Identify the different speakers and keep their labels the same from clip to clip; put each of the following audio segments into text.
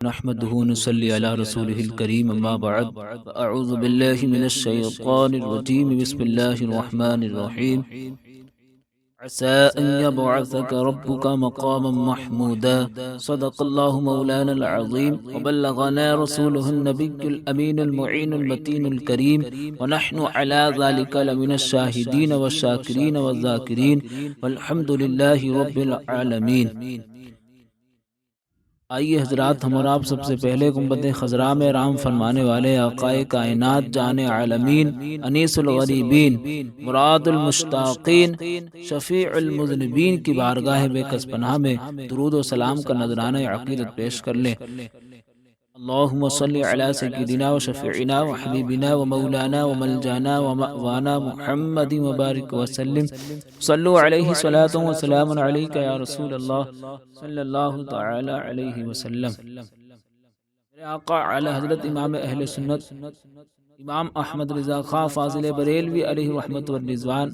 Speaker 1: نحمده ونصلي على رسوله الكريم أما بعد فأعوذ بالله من الشيطان الرجيم بسم الله الرحمن الرحيم عسى أن يبعثك ربك مقاما محمودا صدق الله مولانا العظيم وبلغنا رسوله النبي الأمين المعين المتين الكريم ونحن على ذلك لمن الشاهدين والشاكرين والذاكرين والحمد لله رب العالمين۔ آئیے حضرات، ہم اور آپ سب سے پہلے گنبد خضراء میں رام فرمانے والے آقائے کائنات جان عالمین انیس الغریبین مراد المشتاقین شفیع المذنبین کی بارگاہ بے کس پناہ میں درود و سلام کا نذرانہ عقیدت پیش کر لیں۔ اللہم صلی علی سیدنا و شفیعنا و حبیبنا و مولانا و ملجانا و مأوانا محمد مبارک وسلم صلو علیہ صلاۃ و سلام علیک یا رسول اللہ صلی اللہ تعالی علیہ وسلم۔ میرے آقا اعلی حضرت امام اہل سنت امام احمد رضا خان فاضل بریلوی علیہ رحمت والرضوان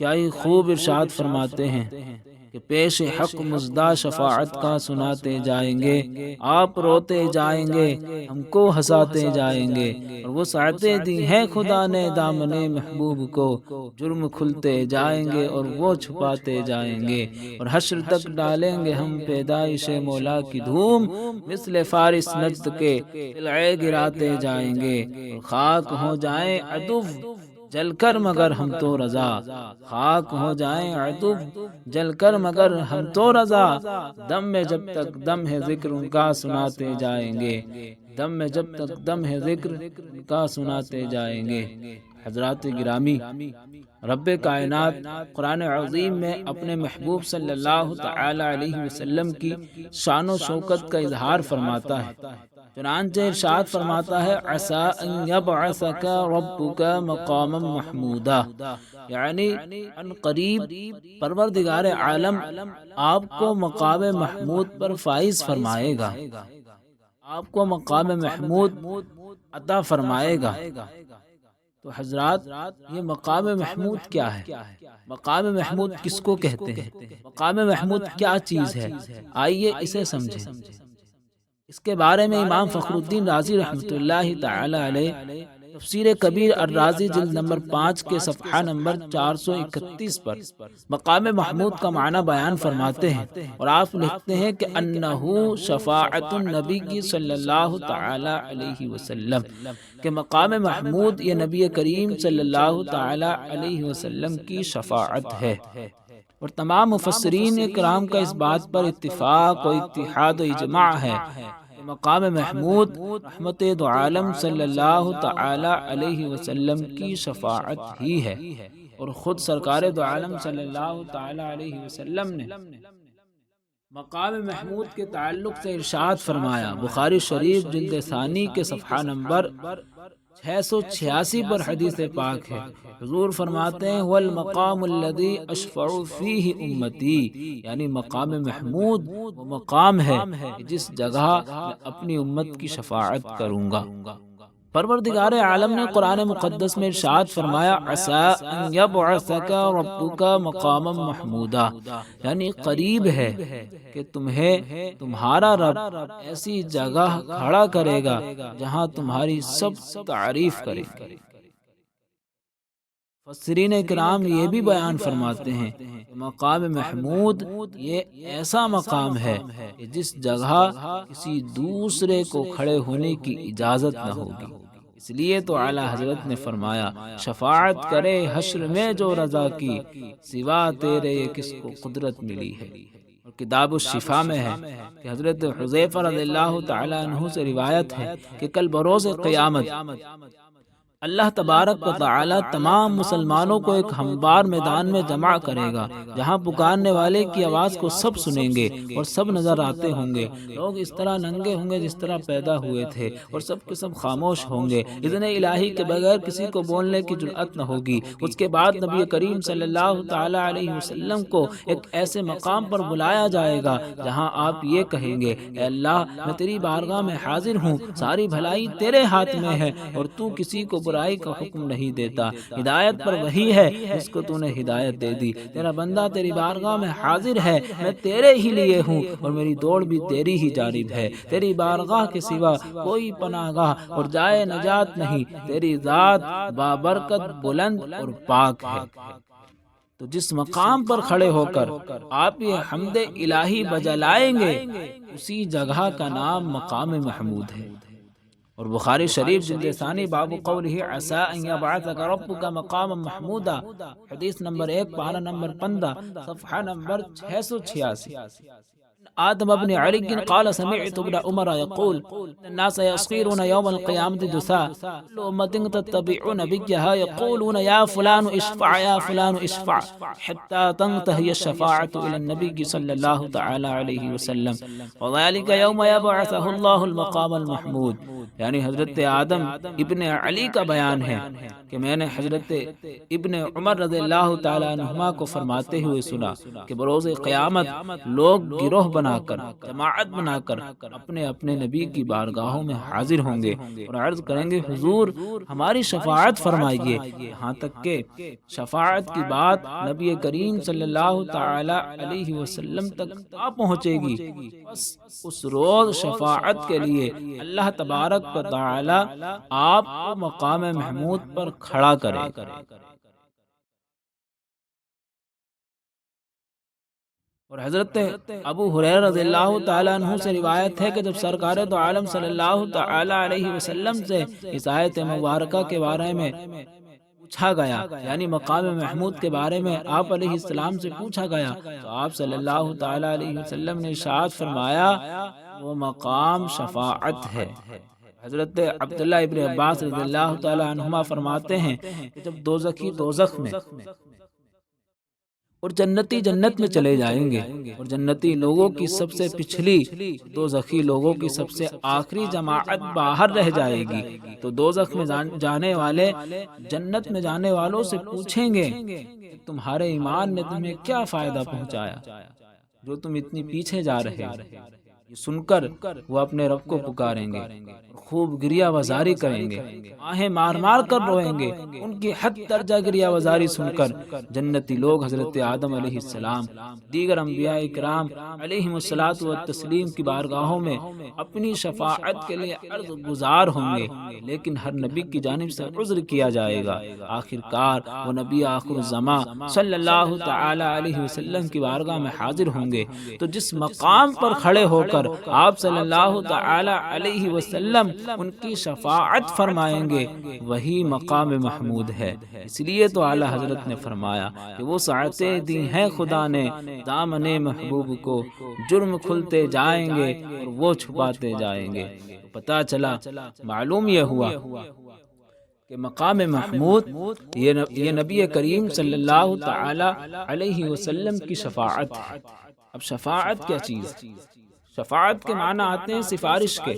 Speaker 1: کیا ہی خوب ارشاد فرماتے ہیں کہ پیش حق مزدہ شفاعت کا سناتے جائیں گے، آپ روتے جائیں گے، ہم کو ہنساتے جائیں گے، اور وہ ساعتیں دی ہیں خدا نے دامن محبوب کو، جرم کھلتے جائیں گے اور وہ چھپاتے جائیں گے، اور حشر تک ڈالیں گے ہم پیدائش مولا کی دھوم، مثل فارس نجد کے قلعے گراتے جائیں گے، اور خاک ہو جائیں عدو جل کر مگر ہم تو رضا، خاک ہو جائیں عدو جل کر مگر ہم تو رضا، دم میں جب تک دم ہے ذکر ان کا سناتے جائیں گے، دم میں جب تک دم ہے ذکر ان کا سناتے جائیں گے۔ حضرات گرامی، رب کائنات قرآن عظیم میں اپنے محبوب صلی اللہ تعالی علیہ وسلم کی شان و شوکت کا اظہار فرماتا ہے، چنانچہ ارشاد فرماتا ہے عسیٰ ان یبعثک ربک مقاما محمودا، یعنی ان قریب پروردگار عالم آپ کو مقام محمود پر فائز فرمائے گا، آپ کو مقام محمود عطا فرمائے گا۔ تو حضرات، یہ مقام محمود کیا ہے؟ مقام محمود کس کو کہتے ہیں؟ مقام محمود کیا چیز ہے؟ آئیے اسے سمجھیں۔ اس کے بارے میں امام فخر الدین رازی رحمۃ اللہ تعالی علیہ تفسیر کبیر الرازی جلد نمبر 5 کے صفحہ نمبر 431 پر مقام محمود کا معنی بیان فرماتے ہیں، اور آپ لکھتے ہیں کہ انہو شفاعت النبی صلی اللہ تعالی علیہ وسلم، کہ مقام محمود یہ نبی کریم صلی اللہ تعالی علیہ وسلم کی شفاعت ہے۔ اور تمام مفسرین کرام کا اس بات پر اتفاق و اتحاد و اجماع ہے کہ مقام محمود رحمت دو عالم صلی اللہ تعالی علیہ وسلم کی شفاعت ہی ہے، اور خود سرکار دو عالم صلی اللہ تعالی علیہ وسلم نے مقام محمود کے تعلق سے ارشاد فرمایا، بخاری شریف جلد ثانی کے صفحہ نمبر 686 پر حدیث پاک ہے، حضور فرماتے ہیں والمقام الذی اشفع فیہ امتی، یعنی مقام محمود وہ مقام ہے جس جگہ میں اپنی امت کی شفاعت کروں گا۔ پروردگار عالم نے قرآن مقدس میں ارشاد فرمایا عسیٰ ان یبعثک ربک مقاما محمودا، یعنی قریب ہے کہ تمہیں تمہارا رب ایسی جگہ کھڑا کرے گا جہاں تمہاری سب تعریف کریں گے۔ مفسرین کرام یہ بھی بیان فرماتے ہیں کہ مقام محمود یہ ایسا مقام ہے کہ جس جگہ کسی دوسرے کو کھڑے ہونے کی اجازت نہ ہوگی، اس لیے تو اعلیٰ حضرت نے فرمایا شفاعت کرے حشر میں جو رضا کی، سوا تیرے یہ کس کو قدرت ملی ہے۔ اور کتاب الشفا میں ہے کہ حضرت حذیفہ رضی اللہ تعالی عنہ سے روایت ہے کہ کل بروز قیامت اللہ تبارک و تعالی تمام مسلمانوں کو ایک ہموار میدان میں جمع کرے گا، جہاں پکارنے والے کی آواز کو سب سنیں گے اور سب نظر آتے ہوں گے، لوگ اس طرح ننگے ہوں گے جس طرح پیدا ہوئے تھے، اور سب کے سب خاموش ہوں گے، اذن الہی کے بغیر کسی کو بولنے کی جرأت نہ ہوگی۔ اس کے بعد نبی کریم صلی اللہ تعالی علیہ وسلم کو ایک ایسے مقام پر بلایا جائے گا جہاں آپ یہ کہیں گے اے اللہ میں تیری بارگاہ میں حاضر ہوں، ساری بھلائی تیرے ہاتھ میں ہے، اور تو کسی کو برائی کا حکم نہیں دیتا۔ ہدایت پر وہی ہے جس کو تو نے ہدایت دے دی۔ تیرا بندہ تیری بارگاہ میں حاضر ہے، میں تیرے ہی لیے ہوں اور میری دوڑ بھی تیری ہی جانب ہے۔ تیری بارگاہ کے سوا کوئی پناہ گاہ اور جائے نجات نہیں، تیری ذات بابرکت، بلند اور پاک ہے۔ تو جس مقام پر کھڑے ہو کر آپ یہ حمد الہی بجلائیں گے، اسی جگہ کا نام مقام محمود ہے۔ اور بخاری شریف جلد ثانی باب قولہ عسیٰ ان یبعثک ربک مقاما محمودا، حدیث نمبر 1 پارہ نمبر 15 صفحہ نمبر 686۔ آدم ابن علی قال سمعت ابن عمر يقول الناس يصيرون يوم القيامة جثاء كل أمة تتبع نبيها يقولون يا فلان اشفع يا فلان اشفع حتى تنتهي الشفاعة إلى النبي صلى الله تعالى عليه وسلم وذلك يوم يبعثه الله المقام المحمود۔ یعنی حضرت آدم ابن علی کا بیان ہے کہ میں نے حضرت ابن عمر رضی اللہ تعالیٰ عنہما کو فرماتے ہوئے سنا کہ بروز قیامت لوگ گروہ بنا کر، جماعت بنا کر اپنے اپنے نبی کی بارگاہوں میں حاضر ہوں گے اور عرض کریں گے حضور ہماری شفاعت فرمائیے، یہاں تک کہ شفاعت کی بات نبی کریم صلی اللہ تعالی علیہ وسلم تک آ پہنچے گی۔ بس اس روز شفاعت کے لیے اللہ تبارک و تعالی آپ کو مقام محمود پر کھڑا کرے۔ اور حضرت ابو ہریرہ رضی اللہ تعالیٰ عنہ سے روایت ہے کہ جب سرکار دو عالم صلی اللہ تعالی علیہ وسلم سے اس آیت مبارکہ کے بارے میں پوچھا گیا، یعنی مقام محمود کے بارے میں آپ علیہ السلام سے پوچھا گیا، تو آپ صلی اللہ تعالی علیہ وسلم نے ارشاد فرمایا وہ مقام شفاعت ہے۔ حضرت عبداللہ ابن عباس رضی اللہ تعالی عنہما فرماتے ہیں کہ جب دوزخی دوزخ میں اور جنتی جنت میں چلے جائیں گے اور جنتی لوگوں کی سب سے پچھلی دوزخی لوگوں کی سب سے آخری جماعت باہر رہ جائے گی، تو دوزخ میں جانے والے جنت میں جانے والوں سے پوچھیں گے تمہارے ایمان نے تمہیں کیا فائدہ پہنچایا جو تم اتنی پیچھے جا رہے ہو۔ یہ سن کر وہ اپنے رب کو پکاریں گے، خوب گریہ وزاری کریں گے، آہیں مار مار کر روئیں گے۔ ان کی حد درجہ گریہ وزاری سن کر جنتی لوگ حضرت آدم علیہ السلام، دیگر انبیاء کرام علیہم الصلاۃ والتسلیم کی بارگاہوں میں اپنی شفاعت کے لیے عرض گزار ہوں گے، لیکن ہر نبی کی جانب سے عذر کیا جائے گا۔ آخر کار وہ نبی آخر الزماں صلی اللہ تعالی علیہ وسلم کی بارگاہ میں حاضر ہوں گے۔ تو جس مقام پر کھڑے ہو کر آپ صلی اللہ تعالی علیہ وسلم ان کی شفاعت فرمائیں گے وہی مقام محمود ہے۔ اس لیے تو اعلی حضرت نے فرمایا کہ وہ ساعتیں دی ہیں خدا نے دامن محبوب کو، جرم کھلتے جائیں گے اور وہ چھپاتے جائیں گے۔ پتہ چلا، معلوم یہ ہوا کہ مقام محمود یہ نبی کریم صلی اللہ تعالی علیہ وسلم کی شفاعت ہے۔ اب شفاعت کیا چیز؟ شفاعت کے معنی آتے ہیں سفارش کے،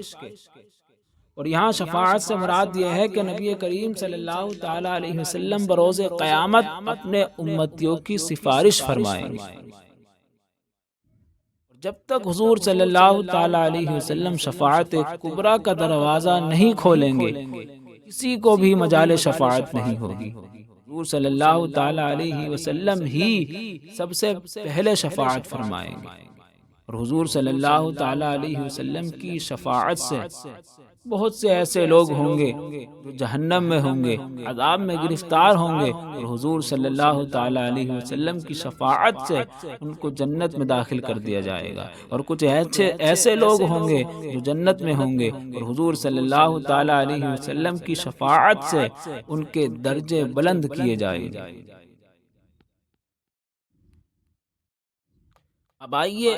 Speaker 1: اور یہاں شفاعت سے مراد یہ ہے کہ نبی کریم صلی اللہ تعالی علیہ وسلم بروز قیامت اپنے امتیوں کی سفارش فرمائیں گے۔ جب تک حضور صلی اللہ تعالی علیہ وسلم شفاعت کبریٰ کا دروازہ نہیں کھولیں گے، کسی کو بھی مجال شفاعت نہیں ہوگی۔ حضور صلی اللہ تعالی علیہ وسلم ہی سب سے پہلے شفاعت فرمائیں گے، اور حضور صلی اللہ تعالی علیہ وسلم کی شفاعت سے بہت سے ایسے لوگ ہوں گے جو جہنم میں ہوں گے، عذاب میں گرفتار ہوں گے، اور حضور صلی اللہ تعالی علیہ وسلم کی شفاعت سے ان کو جنت میں داخل کر دیا جائے گا۔ اور کچھ ایسے لوگ ہوں گے جو جنت میں ہوں گے، اور حضور صلی اللہ تعالی علیہ وسلم کی شفاعت سے ان کے درجے بلند کیے جائیں گے۔ اب آئیے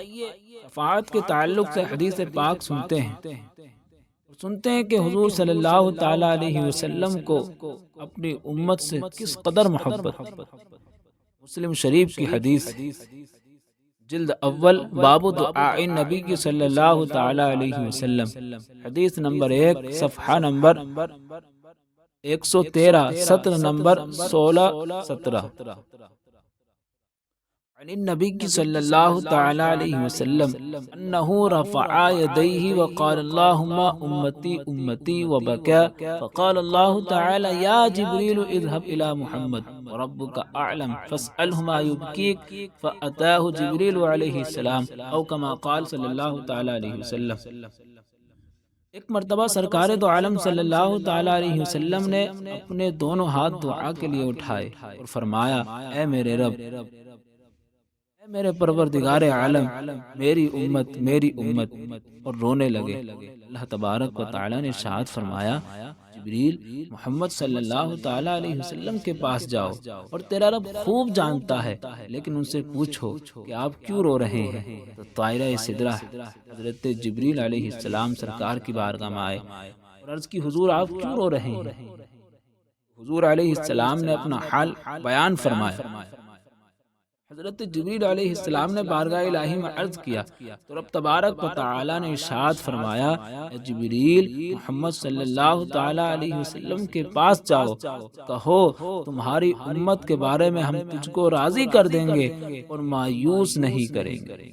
Speaker 1: شفاعت کے تعلق سے حدیث پاک سنتے ہیں کہ حضور صلی اللہ تعالی علیہ وسلم کو اپنی امت سے کس قدر محبت۔ مسلم شریف کی حدیث، جلد اول باب دعاء نبی کی صلی اللہ تعالی علیہ وسلم، حدیث نمبر 1 صفحہ نمبر 113 سطر نمبر 16-17۔ عن النبي صلى الله تعالى عليه وسلم أنه رفع يديه وقال اللهم أمتي أمتي وبكى، فقال الله تعالى يا جبريل اذهب إلى محمد وربك أعلم فاسأله ما يبكيك، فأتاه جبريل عليه السلام أو كما قال صلی اللہ تعالی علیہ وسلم۔ ایک مرتبہ سرکار دو عالم صلی اللہ تعالی علیہ وسلم نے اپنے دونوں ہاتھ دعا کے لیے اٹھائے اور فرمایا اے میرے رب، اے میرے پروردگار عالم، میری امت، اور رونے لگے۔ اللہ تبارک و تعالی نے ارشاد فرمایا جبریل محمد صلی اللہ تعالی علیہ وسلم کے پاس جاؤ اور تیرا رب خوب جانتا ہے، لیکن ان سے پوچھو کہ آپ کیوں رو رہے ہیں۔ تو طائرہ سدرہ حضرت جبریل علیہ السلام سرکار کی بارگاہ میں آئے اور عرض کی حضور آپ کیوں رو رہے ہیں؟ حضور علیہ السلام نے اپنا حال بیان فرمایا۔ حضرت جبریل علیہ السلام نے بارگاہ الہی میں عرض کیا تو رب تبارک و تعالی نے ارشاد فرمایا اے جبریل محمد صلی اللہ تعالی علیہ وسلم کے پاس جاؤ، کہو تمہاری امت کے بارے میں ہم تجھ کو راضی کر دیں گے اور مایوس نہیں کریں گے۔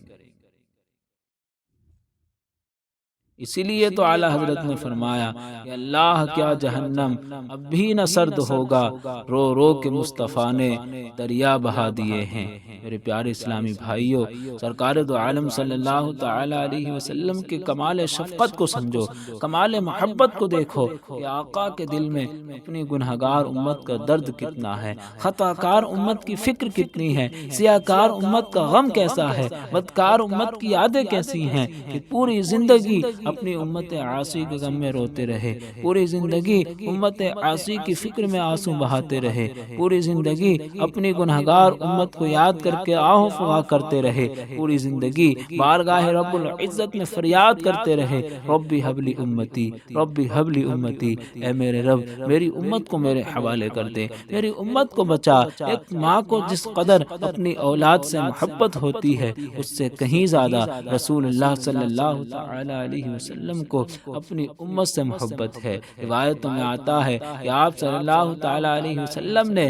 Speaker 1: اسی لیے تو اعلیٰ حضرت نے فرمایا کہ اللہ کیا جہنم اب بھی نہ سرد ہوگا، رو رو کے مصطفیٰ نے دریا بہا دیے ہیں۔ میرے پیارے اسلامی بھائیوں، سرکار دو عالم صلی اللہ تعالی علیہ وسلم کے کمال شفقت کو سمجھو، کمال محبت کو دیکھو کہ آقا کے دل میں اپنی گنہگار امت کا درد کتنا ہے، خطا کار امت کی فکر کتنی ہے، سیاہ کار امت کا غم کیسا ہے، بدکار امت کی یادیں کیسی ہیں کہ پوری زندگی اپنی امت عاصی کے غم میں روتے رہے، پوری زندگی امت عاصی کی فکر میں آنسو بہاتے رہے، پوری زندگی اپنی گنہگار امت کو یاد کر کے آہ و فغاں کرتے رہے، پوری زندگی بارگاہ رب العزت میں فریاد کرتے رہے ربی حبلی امتی، ربی حبلی امتی، اے میرے رب میری امت کو میرے حوالے کر دے، میری امت کو بچا۔ ایک ماں کو جس قدر اپنی اولاد سے محبت ہوتی ہے اس سے کہیں زیادہ رسول اللہ صلی اللہ تعالی علیہ وسلم کو اپنی امت سے محبت ہے۔ روایتوں میں آتا ہے کہ آپ صلی اللہ تعالی علیہ وسلم نے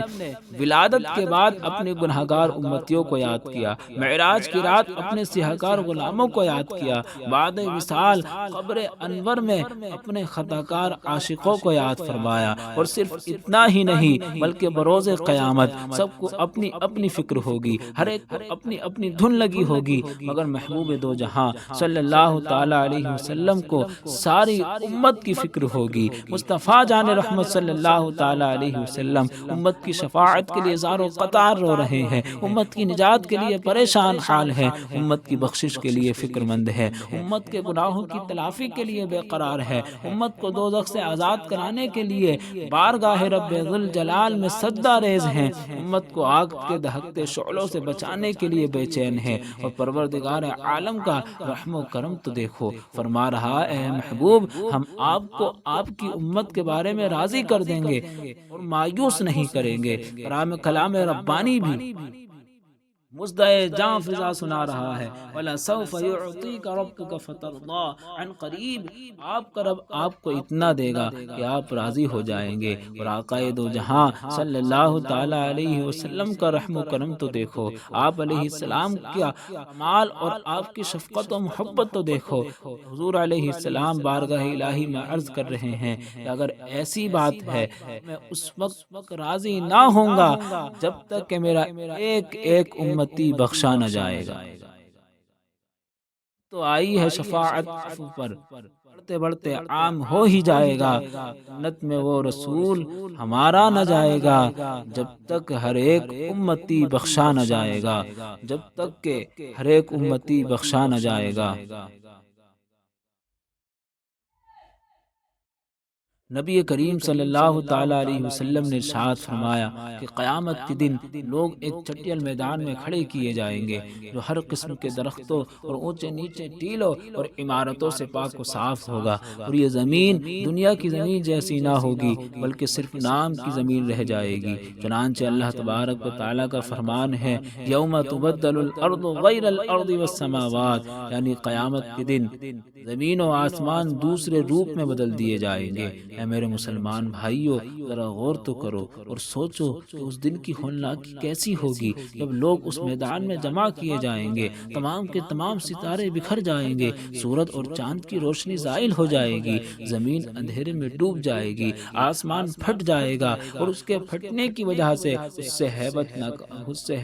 Speaker 1: ولادت کے بعد اپنے گنہگار امتیوں کو یاد کیا، معراج کی رات اپنے سیاہکار غلاموں کو یاد کیا، بعد وصال قبر انور میں اپنے خطاکار عاشقوں کو یاد فرمایا، اور صرف اتنا ہی نہیں بلکہ بروز قیامت سب کو اپنی اپنی فکر ہوگی، ہر ایک کو اپنی اپنی دھن لگی ہوگی، مگر محبوب دو جہاں صلی اللہ تعالی علیہ وسلم کو ساری امت کی فکر ہوگی۔ مصطفیٰ جان رحمت صلی اللہ تعالی علیہ وسلم امت کی شفاعت کے لیے زار و قطار رو رہے ہیں، امت کی نجات کے لیے پریشان حال ہے، امت کی بخشش کے لیے فکر مند ہے، امت کے گناہوں کی تلافی کے لیے بے قرار ہے، امت کو دوزخ سے آزاد کرانے کے لیے بارگاہ رب ذوالجلال میں سجدہ ریز ہیں، امت کو آگ کے دہکتے شعلوں سے بچانے کے لیے بے چین ہے، اور پروردگار عالم کا رحم و کرم تو دیکھو، فرما رہا اے محبوب ہم آپ کو آپ کی امت کے بارے میں راضی کر دیں گے اور مایوس نہیں کریں گے۔ کلام ربانی بھی مزدائے جاں فضا سنا رہا ہے وَلَسَوْفَ يُعْطِيكَ رَبُّكَ فَتَرْضَىٰ، عن قریب آپ کا رب آپ کو اتنا دے گا کہ آپ راضی ہو جائیں گے۔ اور آقا دو جہاں صلی اللہ تعالی علیہ وسلم کا رحم و کرم تو دیکھو، آپ علیہ السلام کا کمال اور آپ کی شفقت و محبت تو دیکھو۔ حضور علیہ السلام بارگاہ الہی میں عرض کر رہے ہیں کہ اگر ایسی بات ہے میں اس وقت راضی نہ ہوں گا جب تک کہ میرا ایک ایک امتی بخشا نہ جائے گا۔ تو آئی ہے شفاعت عفو پر، بڑھتے بڑھتے عام ہو ہی جائے گا، جنت میں وہ رسول ہمارا نہ جائے گا جب تک ہر ایک امتی بخشا نہ جائے گا، جب تک کہ ہر ایک امتی بخشا نہ جائے گا۔ نبی کریم صلی اللہ تعالی علیہ وسلم نے ارشاد فرمایا کہ قیامت کے دن لوگ ایک چٹیل میدان میں کھڑے کیے جائیں گے جو ہر قسم کے درختوں اور اونچے نیچے ٹیلوں اور عمارتوں سے پاک و صاف ہوگا، اور یہ زمین دنیا کی زمین جیسی نہ ہوگی بلکہ صرف نام کی زمین رہ جائے گی۔ چنانچہ اللہ تبارک و تعالیٰ کا فرمان ہے یوم تبدل الارض غیر الارض والسماوات، یعنی قیامت کے دن زمین و آسمان دوسرے روپ میں بدل دیے جائیں گے، اے میرے مسلمان بھائیوں، ذرا غور تو کرو اور سوچو کہ اس دن کی ہولناکی کیسی ہوگی جب لوگ اس میدان میں جمع کیے جائیں گے، تمام کے تمام ستارے بکھر جائیں گے، سورج اور چاند کی روشنی زائل ہو جائے گی، زمین اندھیرے میں ڈوب جائے گی، آسمان پھٹ جائے گا اور اس کے پھٹنے کی وجہ سے اس سے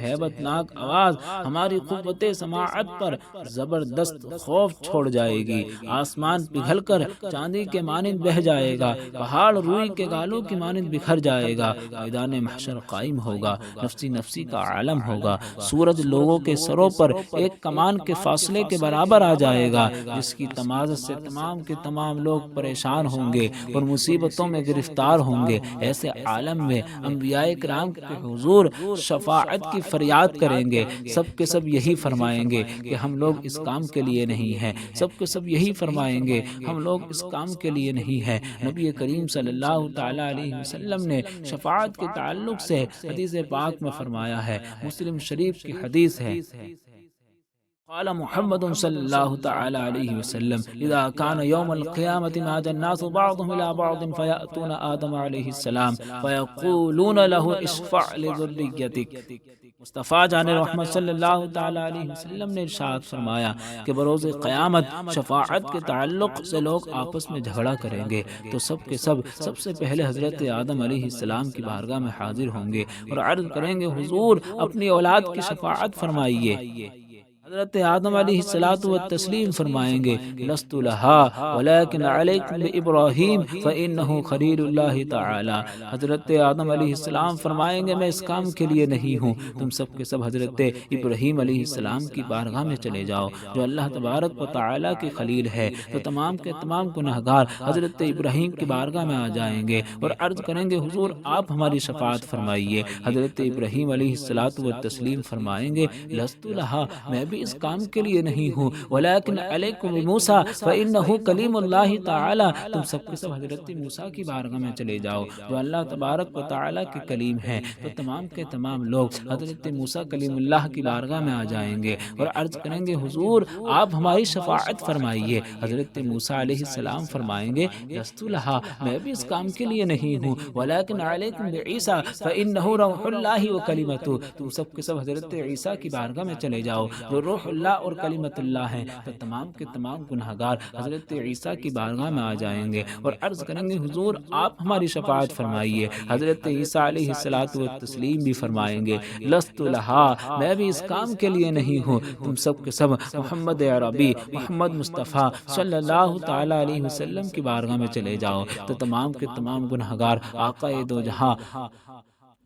Speaker 1: ہیبت ناک آواز ہماری قوت سماعت پر زبردست خوف چھوڑ جائے گی، آسمان پگھل کر چاندی کے مانند بہہ جائے گا، پہاڑ روئی کے گالوں کی مانند بکھر جائے گا، میدان محشر قائم ہوگا، نفسی نفسی کا عالم ہوگا، سورج لوگوں کے سروں پر ایک کمان کے فاصلے کے برابر آ جائے گا، جس کی تمازت سے تمام کے تمام لوگ پریشان ہوں گے اور مصیبتوں میں گرفتار ہوں گے۔ ایسے عالم میں انبیاء کرام کے حضور شفاعت کی فریاد کریں گے، سب کے سب یہی فرمائیں گے کہ ہم لوگ اس کام کے لیے نہیں ہیں، سب کے سب یہی فرمائیں گے ہم لوگ اس کام کے لیے نہیں ہیں۔ نبی کریم صلی اللہ تعالی علیہ وسلم نے شفاعت کے تعلق سے حدیث پاک میں فرمایا ہے، مسلم شریف کی حدیث ہے، قال محمد صلی اللہ تعالی علیہ وسلم اذا كان يوم القيامة نادى الناس بعضهم الى بعض فيأتون آدم علیہ السلام فيقولون له اشفع لذريتك۔ مصطفیٰ جان رحمت صلی اللہ تعالی علیہ وسلم نے ارشاد فرمایا کہ بروز قیامت شفاعت کے تعلق سے لوگ آپس میں جھگڑا کریں گے تو سب کے سب سے پہلے حضرت آدم علیہ السلام کی بارگاہ میں حاضر ہوں گے اور عرض کریں گے حضور اپنی اولاد کی شفاعت فرمائیے۔ حضرت آدم علیہ السلام فرمائیں گے لست لها ولكن عليكم بإبراہیم فإنه خلیل اللہ تعالی۔ حضرت آدم علیہ السلام فرمائیں گے میں اس کام کے لیے نہیں ہوں، تم سب کے سب حضرت ابراہیم علیہ السلام کی بارگاہ میں چلے جاؤ جو اللہ تبارک و تعالی کے خلیل ہے۔ تو تمام کے تمام گناہگار حضرت ابراہیم کی بارگاہ میں آ جائیں گے اور عرض کریں گے حضور آپ ہماری شفاعت فرمائیے۔ حضرت ابراہیم علیہ السلام فرمائیں گے لست لها، میں بھی اس کام کے لیے نہیں ہوں، ولیکن علیکم موسیٰ فإنہ کلیم اللہ تعالی، تم سب کے سب حضرت موسیٰ کی بارگاہ میں چلے جاؤ جو اللہ تبارک و تعالی کے کلیم ہیں۔ تو تمام کے تمام لوگ حضرت موسیٰ کلیم اللہ کی بارگاہ میں آ جائیں گے اور عرض کریں گے حضور آپ ہماری شفاعت فرمائیے۔ حضرت موسیٰ علیہ السلام فرمائیں گے لست لہا، میں بھی اس کام کے لیے نہیں ہوں، ولیکن علیکم بعیسیٰ فإنہ روح اللہ و کلمتہ، تم سب کے سب حضرت عیسیٰ کی بارگاہ میں چلے جاؤ جو روح اللہ اور کلمت اللہ ہیں۔ تو تمام کے تمام گناہگار حضرت عیسیٰ کی بارگاہ میں آ جائیں گے اور عرض کریں گے حضور آپ ہماری شفاعت فرمائیے۔ حضرت عیسیٰ علیہ السلام بھی فرمائیں گے لست لہا، میں بھی اس کام کے لیے نہیں ہوں، تم سب کے سب محمد عربی محمد مصطفیٰ صلی اللہ تعالی علیہ وسلم کی بارگاہ میں چلے جاؤ۔ تو تمام کے تمام گناہگار آقا دو جہاں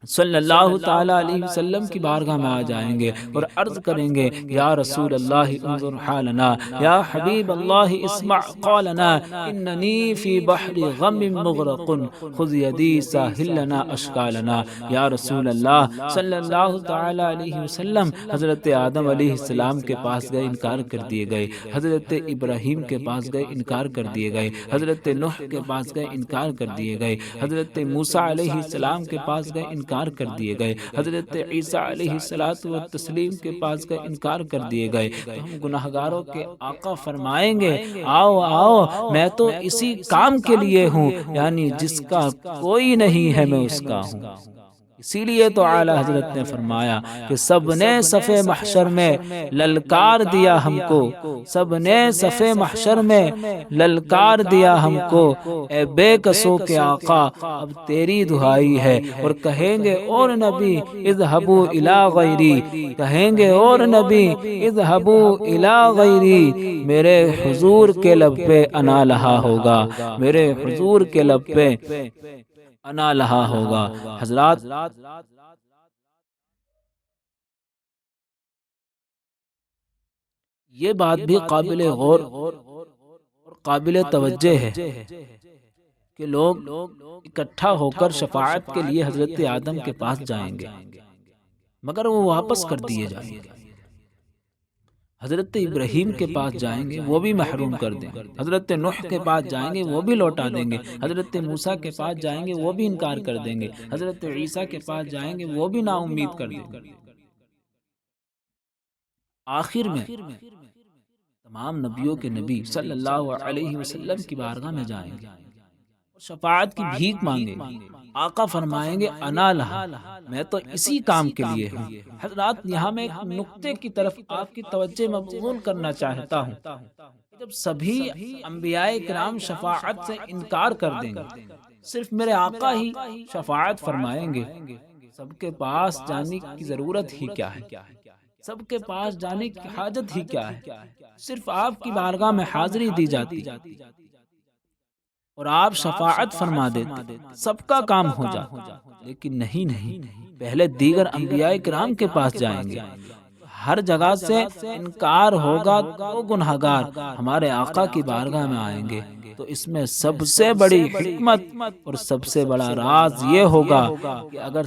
Speaker 1: صلی اللہ تعالی علیہ وسلم کی بارگاہ میں آ جائیں گے اور عرض کریں گے یا رسول اللہ انظر حالنا، یا حبیب اللہ اسمع قالنا، اننی فی بحر غم مغرق خذ یدی ساحل لنا اشکالنا۔ یا رسول اللہ صلی اللہ تعالی علیہ وسلم حضرت آدم علیہ السلام کے پاس گئے انکار کر دیے گئے، حضرت ابراہیم کے پاس گئے انکار کر دیے گئے، حضرت نوح کے پاس گئے انکار کر دیے گئے، حضرت موسیٰ علیہ السلام کے پاس گئے انکار کر دیے گئے، حضرت عیسیٰ علیہ السلام کے پاس گئے انکار کر دیے گئے۔ تو ہم گناہگاروں کے آقا فرمائیں گے آؤ آؤ میں تو اسی کام کے لیے ہوں، یعنی جس کا کوئی نہیں ہے میں اس کا ہوں۔ اسی لیے تو اعلیٰ حضرت نے فرمایا کہ سب نے صف محشر میں للکار دیا ہم کو، سب نے صف محشر میں للکار دیا ہم کو، اے بے کسوں کے آقا اب تیری دہائی ہے۔ اور کہیں گے اور نبی اذهبوا الی غیری، کہیں گے اور نبی اذهبوا الی غیری، میرے حضور کے لب پہ انا لہا ہوگا، میرے حضور کے لب پہ انا لہا ہوگا۔ حضرات یہ بات بھی قابل غور اور قابل توجہ ہے کہ لوگ اکٹھا ہو کر شفاعت کے لیے حضرت آدم کے پاس جائیں گے مگر وہ واپس کر دیے جائیں گے، حضرت ابراہیم کے پاس جائیں گے وہ بھی محروم کر دیں گے، حضرت نوح کے پاس جائیں گے وہ بھی لوٹا دیں گے، حضرت موسیٰ کے پاس جائیں گے وہ بھی انکار کر دیں گے، حضرت عیسیٰ کے پاس جائیں گے وہ بھی نا امید کر دیں گے۔ آخر میں تمام نبیوں کے نبی صلی اللہ علیہ وسلم کی بارگاہ میں جائیں گے، شفاعت کی بھیک مانگے گی۔ آقا فرمائیں گے انا لہا، میں تو اسی کام کے لیے ہوں۔ حضرات یہاں میں ایک نقطے کی طرف آپ کی توجہ مبذول کرنا چاہتا ہوں۔ جب سبھی انبیاء کرام شفاعت سے انکار کر دیں گے، صرف میرے آقا ہی شفاعت فرمائیں گے، سب کے پاس جانے کی ضرورت ہی کیا ہے؟ سب کے پاس جانے کی حاجت ہی کیا ہے؟ صرف آپ کی بارگاہ میں حاضری دی جاتی اور آپ شفاعت فرما دیتے، سب کا کام ہو جاتا۔ لیکن نہیں، پہلے دیگر انبیاء کرام کے پاس جائیں گے۔ ہر جگہ سے انکار ہوگا تو گنہگار ہمارے آقا کی بارگاہ میں آئیں گے۔ تو اس میں سب سے بڑی حکمت اور سب سے بڑا راز یہ ہوگا کہ اگر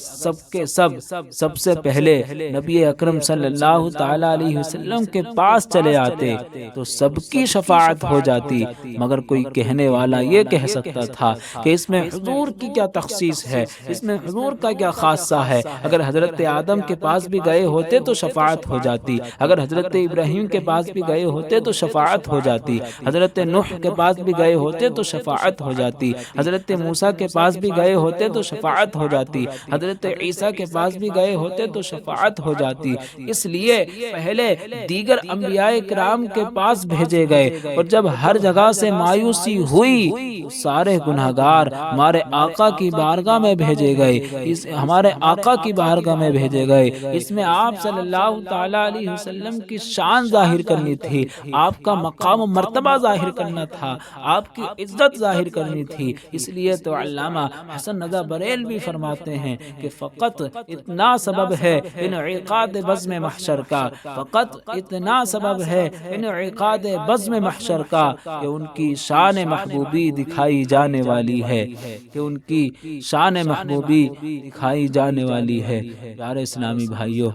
Speaker 1: سب سے پہلے نبی اکرم صلی اللہ تعالی علیہ وسلم کے پاس چلے آتے تو سب کی شفاعت ہو جاتی، مگر کوئی کہنے والا یہ کہہ سکتا تھا کہ اس میں حضور کی کیا تخصیص ہے، اس میں حضور کا کیا خاصہ ہے۔ اگر حضرت آدم کے پاس بھی گئے ہوتے تو شفاعت ہو جاتی، اگر حضرت ابراہیم کے پاس بھی گئے ہوتے تو شفاعت ہو جاتی، حضرت نوح کے پاس بھی گئے ہوتے تو شفاعت ہو جاتی، حضرت موسیٰ کے پاس بھی گئے ہوتے تو شفاعت ہو جاتی، حضرت عیسیٰ کے پاس بھی گئے ہوتے تو شفاعت ہو جاتی۔ اس لیے پہلے دیگر انبیاء کرام کے پاس بھیجے گئے، اور جب ہر جگہ سے مایوسی ہوئی سارے گنہگار ہمارے آقا کی بارگاہ میں بھیجے گئے، ہمارے آقا کی بارگاہ میں بھیجے گئے۔ اس میں آپ صلی اللہ تعالی علیہ وسلم کی شان ظاہر کرنی تھی، آپ کا مقام و مرتبہ ظاہر کرنا تھا، آپ کی عزت ظاہر کرنی تھی۔ اس لیے تو علامہ حسن رضا بریلوی فرماتے ہیں کہ فقط اتنا سبب ہے انعقاد بزم محشر کا، فقط اتنا سبب ہے انعقاد بزم محشر کا کہ ان کی شان محبوبی دکھائی جانے والی ہے، کہ ان کی شان محبوبی دکھائی جانے والی ہے۔ پیارے اسلامی بھائیوں،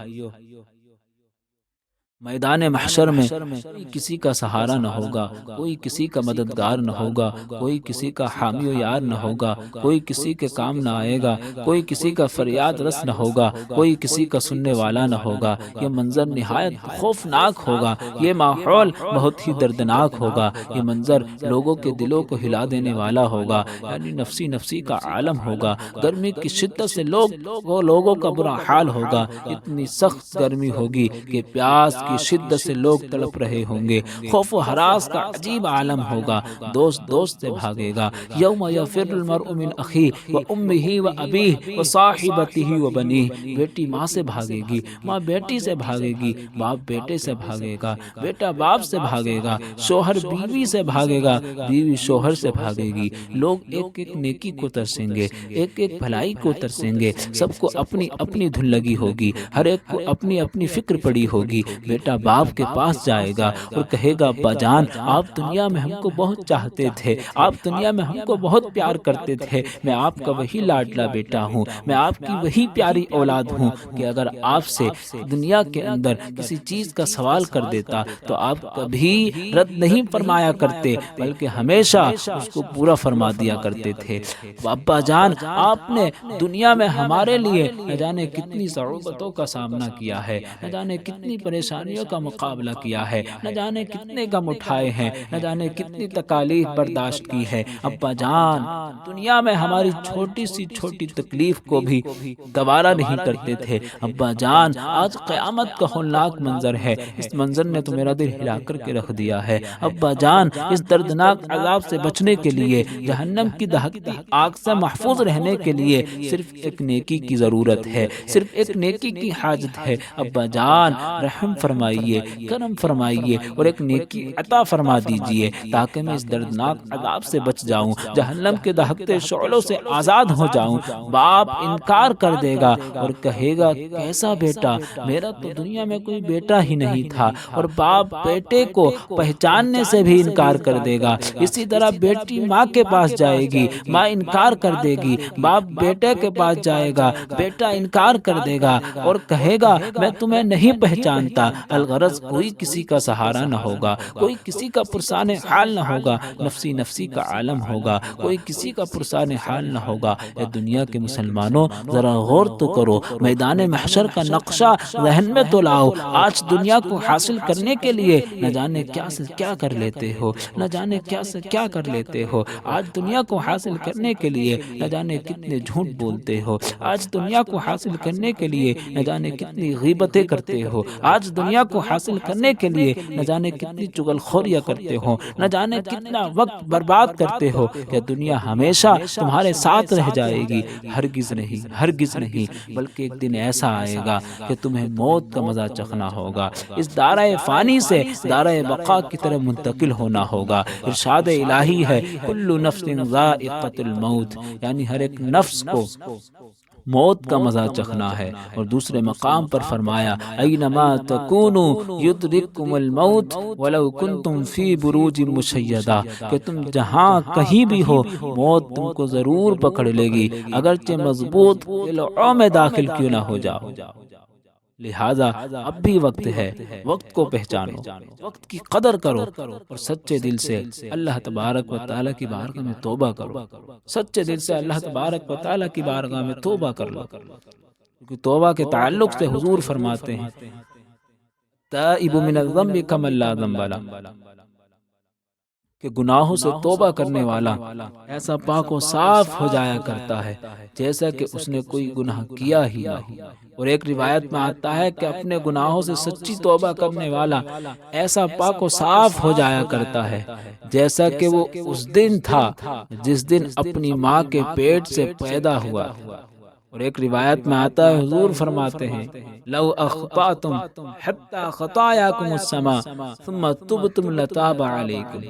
Speaker 1: میدان محشر میں کسی کا سہارا نہ ہوگا، کوئی کسی کا مددگار نہ ہوگا، کوئی کسی کا حامی و یار نہ ہوگا، کوئی کسی کے کام نہ آئے گا، کوئی کسی کا فریاد رس نہ ہوگا، کوئی کسی کا سننے والا نہ ہوگا۔ یہ منظر نہایت خوفناک ہوگا، یہ ماحول بہت ہی دردناک ہوگا، یہ منظر لوگوں کے دلوں کو ہلا دینے والا ہوگا، یعنی نفسی کا عالم ہوگا۔ گرمی کی شدت سے لوگوں کا برا حال ہوگا، اتنی سخت گرمی ہوگی کہ پیاس کی شدت سے لوگ تڑپ رہے ہوں گے۔ خوف و ہراس کا عجیب عالم ہوگا، دوست سے بھاگے گا۔ یوم یفر المرء من اخیہ و امہ و ابیہ و صاحبتہ و بنیہ، بیٹی ماں سے بھاگے گی، ماں بیٹی سے بھاگے گی، باپ بیٹے سے بھاگے گا، بیٹا باپ سے بھاگے گا، شوہر بیوی سے بھاگے گا، بیوی شوہر سے بھاگے گی۔ لوگ ایک ایک نیکی کو ترسیں گے، ایک ایک بھلائی کو ترسیں گے، سب کو اپنی اپنی دھن لگی ہوگی، ہر ایک کو اپنی اپنی فکر پڑی ہوگی۔ بیٹا باپ کے پاس جائے گا اور کہے گا ابا جان آپ دنیا میں ہم کو بہت چاہتے تھے، آپ دنیا میں ہم کو بہت پیار کرتے تھے، میں آپ کا وہی لاڈلا بیٹا ہوں، میں آپ کی وہی پیاری اولاد ہوں کہ اگر آپ سے دنیا کے اندر کسی چیز کا سوال کر دیتا تو آپ کبھی رد نہیں فرمایا کرتے بلکہ ہمیشہ اس کو پورا فرما دیا کرتے تھے۔ ابا جان آپ نے دنیا میں ہمارے لیے نہ جانے کتنی صعوبتوں کا سامنا کیا ہے، نہ جانے کتنی پریشانیوں کا مقابلہ کیا ہے، نہ جانے کتنے غم اٹھائے ہیں، نہ جانے کتنی تکالیف برداشت کی ہے۔ ابا جان دنیا میں ہماری چھوٹی سی چھوٹی تکلیف کو بھی گوارا نہیں کرتے تھے۔ ابا جان آج قیامت کا ہولناک منظر ہے، اس منظر نے تو میرا دل ہلا کر کے رکھ دیا ہے۔ ابا جان اس دردناک عذاب سے بچنے کے لیے، جہنم کی دہکتی آگ سے محفوظ رہنے کے لیے صرف ایک نیکی کی ضرورت ہے، صرف ایک نیکی کی حاجت ہے۔ ابا جان رحم فرمائیے، کرم فرمائیے اور ایک نیکی عطا فرما دیجئے تاکہ میں اس دردناک عذاب سے بچ جاؤں، جہنم کے دہکتے شعلوں سے آزاد ہو جاؤں۔ باپ انکار کر دے گا اور کہے گا کیسا بیٹا، میرا تو دنیا میں کوئی بیٹا ہی نہیں تھا، اور باپ بیٹے کو پہچاننے سے بھی انکار کر دے گا۔ اسی طرح بیٹی ماں کے پاس جائے گی، ماں انکار کر دے گی، باپ بیٹے کے پاس جائے گا، بیٹا انکار کر دے گا اور کہے گا میں تمہیں نہیں پہچانتا، الغرض کوئی کسی کا سہارا نہ ہوگا، کوئی کسی کا پرسان حال نہ ہوگا، نفسی نفسی کا عالم ہوگا، کوئی کسی کا پرسان حال نہ ہوگا۔ اے دنیا کے مسلمانوں، ذرا غور تو کرو، میدان محشر کا نقشہ ذہن میں تو لاؤ۔ آج دنیا کو حاصل کرنے کے لیے نہ جانے کیا سے کیا کر لیتے ہو، نہ جانے کیا سے کیا کر لیتے ہو۔ آج دنیا کو حاصل کرنے کے لیے نہ جانے کتنے جھوٹ بولتے ہو، آج دنیا کو حاصل کرنے کے لیے نہ جانے کتنی غیبتیں کرتے ہو، آج دنیا کو حاصل کرنے کے لیے نہ جانے کتنی چغل خوریاں کرتے ہو، نہ جانے کتنا وقت برباد کرتے ہو۔ کہ دنیا ہمیشہ تمہارے ساتھ رہ جائے گی؟ ہرگز نہیں، ہرگز نہیں، بلکہ ایک دن ایسا آئے گا کہ تمہیں موت کا مزہ چکھنا ہوگا، اس دارہ فانی سے دارہ بقا کی طرف منتقل ہونا ہوگا۔ ارشاد الہی ہے کل نفس ذائقۃ الموت، یعنی ہر ایک نفس کو موت کا مزہ چکھنا ہے۔ اور دوسرے مقام پر فرمایا اینما تکونوا یدرککم الموت ولو کنتم فی بروج مشیدہ، کہ تم جہاں کہیں بھی ہو موت تم کو ضرور پکڑ لے گی، اگرچہ مضبوط قلعوں میں داخل کیوں نہ ہو جاؤ۔ لہذا اب بھی وقت ہے، وقت کو پہچانو، وقت کی قدر کرو، اور سچے دل سے اللہ تبارک و تعالیٰ کی بارگاہ میں توبہ کرو، سچے دل سے اللہ تبارک و تعالیٰ کی بارگاہ میں توبہ کر لو۔ کیونکہ توبہ کے تعلق سے حضور فرماتے ہیں تائب من الذنب کمن لا ذنب لہ، کہ گناہوں سے توبہ کرنے والا ایسا پاک و صاف ہو جایا کرتا ہے جیسا کہ اس نے کوئی گناہ کیا ہی نہ ہو۔ اور ایک روایت میں آتا ہے کہ اپنے گناہوں سے سچی توبہ کرنے والا ایسا پاک و صاف ہو جایا کرتا ہے جیسا کہ وہ اس دن تھا جس دن اپنی ماں کے پیٹ سے پیدا ہوا۔ اور ایک روایت میں آتا ہے حضور فرماتے ہیں لو اخطأتم حتی خطایاکم السماء ثم تبتم لتاب علیکم،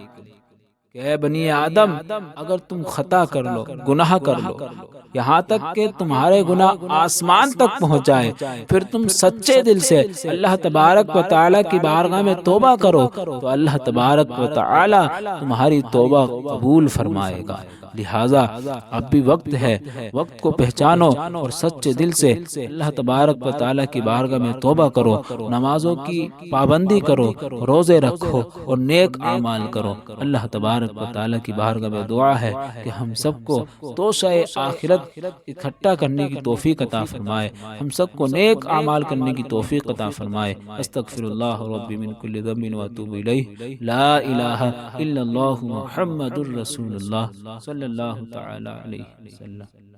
Speaker 1: کہ اے بنی آدم اگر تم خطا کر لو، گناہ کر لو، یہاں تک کہ تمہارے گناہ آسمان تک پہنچ جائے، پھر تم سچے دل سے اللہ تبارک و تعالیٰ کی بارگاہ میں توبہ کرو تو اللہ تبارک و تعالیٰ تمہاری توبہ قبول فرمائے گا۔ لہٰذا اب بھی وقت ہے، وقت کو پہچانو اور سچے دل سے اللہ تبارک و تعالیٰ کی بارگاہ میں توبہ کرو، نمازوں کی پابندی کرو، روزے رکھو اور نیک اعمال کرو۔ اللہ تبارک و تعالیٰ کی بارگاہ میں دعا ہے کہ ہم سب کو توشہ آخرت اکٹھا کرنے کی توفیق عطا فرمائے، ہم سب کو نیک اعمال کرنے کی توفیق عطا فرمائے۔ استغفر اللہ ربی من کل ذنب واتوب الیہ، لا الہ الا اللہ محمد الرسول اللہ صلی اللہ تعالی علیہ وسلم۔